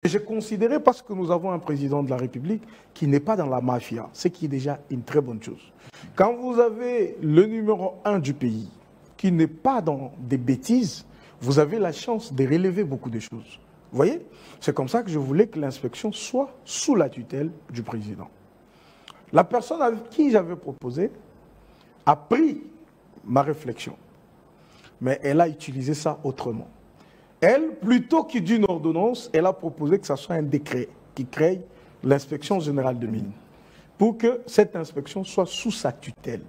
J'ai considéré, parce que nous avons un président de la République qui n'est pas dans la mafia, ce qui est déjà une très bonne chose. Quand vous avez le numéro 1 du pays qui n'est pas dans des bêtises, vous avez la chance de relever beaucoup de choses. Vous voyez? C'est comme ça que je voulais que l'inspection soit sous la tutelle du président. La personne avec qui j'avais proposé a pris ma réflexion, mais elle a utilisé ça autrement. Elle, plutôt que d'une ordonnance, elle a proposé que ce soit un décret qui crée l'inspection générale de mines, pour que cette inspection soit sous sa tutelle,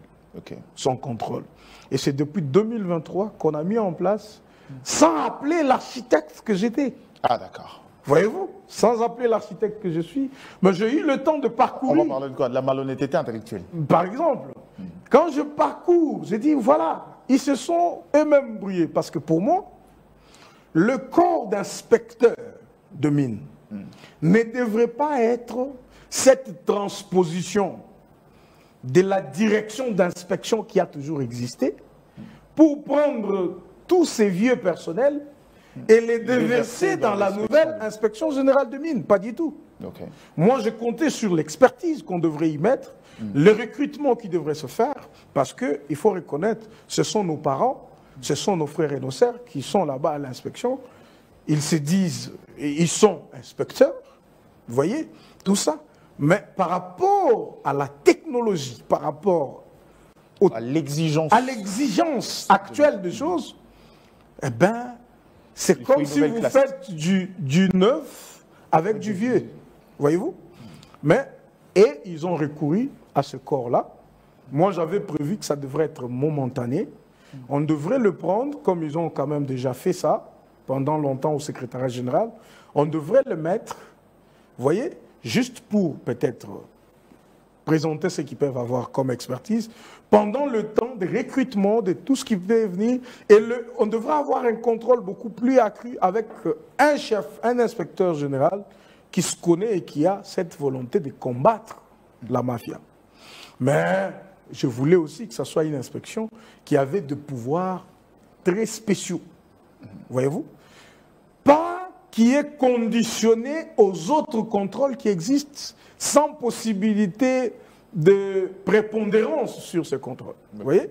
son contrôle. Et c'est depuis 2023 qu'on a mis en place, sans appeler l'architecte que j'étais. Ah, d'accord. Voyez-vous, sans appeler l'architecte que je suis, mais j'ai eu le temps de parcourir. On va parler de quoi? De la malhonnêteté intellectuelle. Par exemple, quand je parcours, j'ai dit, voilà, ils se sont eux-mêmes brouillés. Parce que pour moi, le corps d'inspecteur de mine ne devrait pas être cette transposition de la direction d'inspection qui a toujours existé pour prendre tous ces vieux personnels et les déverser dans la nouvelle inspection générale de mines. Pas du tout. Moi, je comptais sur l'expertise qu'on devrait y mettre, le recrutement qui devrait se faire, parce qu'il faut reconnaître, ce sont nos parents, ce sont nos frères et nos sœurs qui sont là-bas à l'inspection. Ils se disent, ils sont inspecteurs, vous voyez, tout ça. Mais par rapport à la technologie, par rapport à l'exigence actuelle des choses, eh bien, c'est comme si vous faites du neuf avec du vieux, voyez-vous. Mais, et ils ont recouru à ce corps-là. Moi, j'avais prévu que ça devrait être momentané. On devrait le prendre, comme ils ont quand même déjà fait ça, pendant longtemps au secrétariat général. On devrait le mettre, vous voyez, juste pour peut-être présenter ce qu'ils peuvent avoir comme expertise, pendant le temps de recrutement de tout ce qui peut venir. Et on devrait avoir un contrôle beaucoup plus accru avec un chef, un inspecteur général qui se connaît et qui a cette volonté de combattre la mafia. Mais je voulais aussi que ce soit une inspection qui avait des pouvoirs très spéciaux. Voyez-vous? Pas qui est conditionné aux autres contrôles qui existent sans possibilité de prépondérance sur ces contrôles. Vous voyez?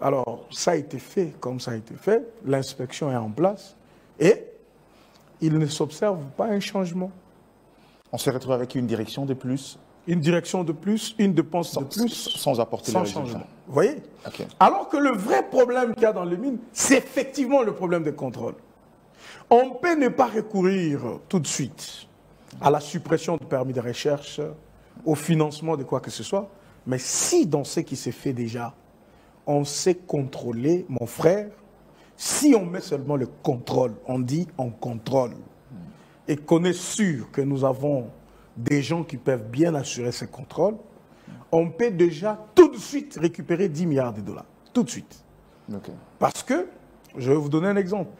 Alors, ça a été fait comme ça a été fait. L'inspection est en place et il ne s'observe pas un changement. On s'est retrouvé avec une direction de plus. Une direction de plus, une dépense de plus. Sans apporter les résultats. Changement. Vous voyez? Alors que le vrai problème qu'il y a dans les mines, c'est effectivement le problème des contrôles. On peut ne pas recourir tout de suite à la suppression de permis de recherche, au financement de quoi que ce soit, mais si dans ce qui s'est fait déjà, on sait contrôler, mon frère, si on met seulement le contrôle, on dit on contrôle, et qu'on est sûr que nous avons des gens qui peuvent bien assurer ce contrôle, on peut déjà tout de suite récupérer 10 milliards de dollars. Tout de suite. Parce que, je vais vous donner un exemple,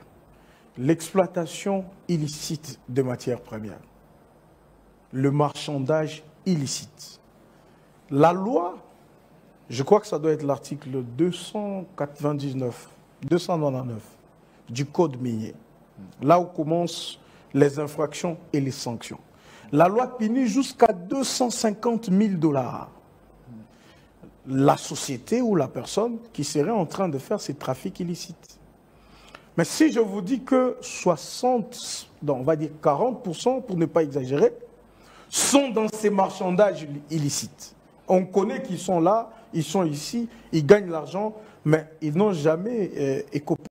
l'exploitation illicite de matières premières, le marchandage illicite. La loi, je crois que ça doit être l'article 299 du Code minier, là où commencent les infractions et les sanctions. La loi punit jusqu'à 250 000 dollars la société ou la personne qui serait en train de faire ces trafics illicites. Mais si je vous dis que 60, on va dire 40%, pour ne pas exagérer, sont dans ces marchandages illicites. On connaît qu'ils sont là, ils sont ici, ils gagnent l'argent, mais ils n'ont jamais écopé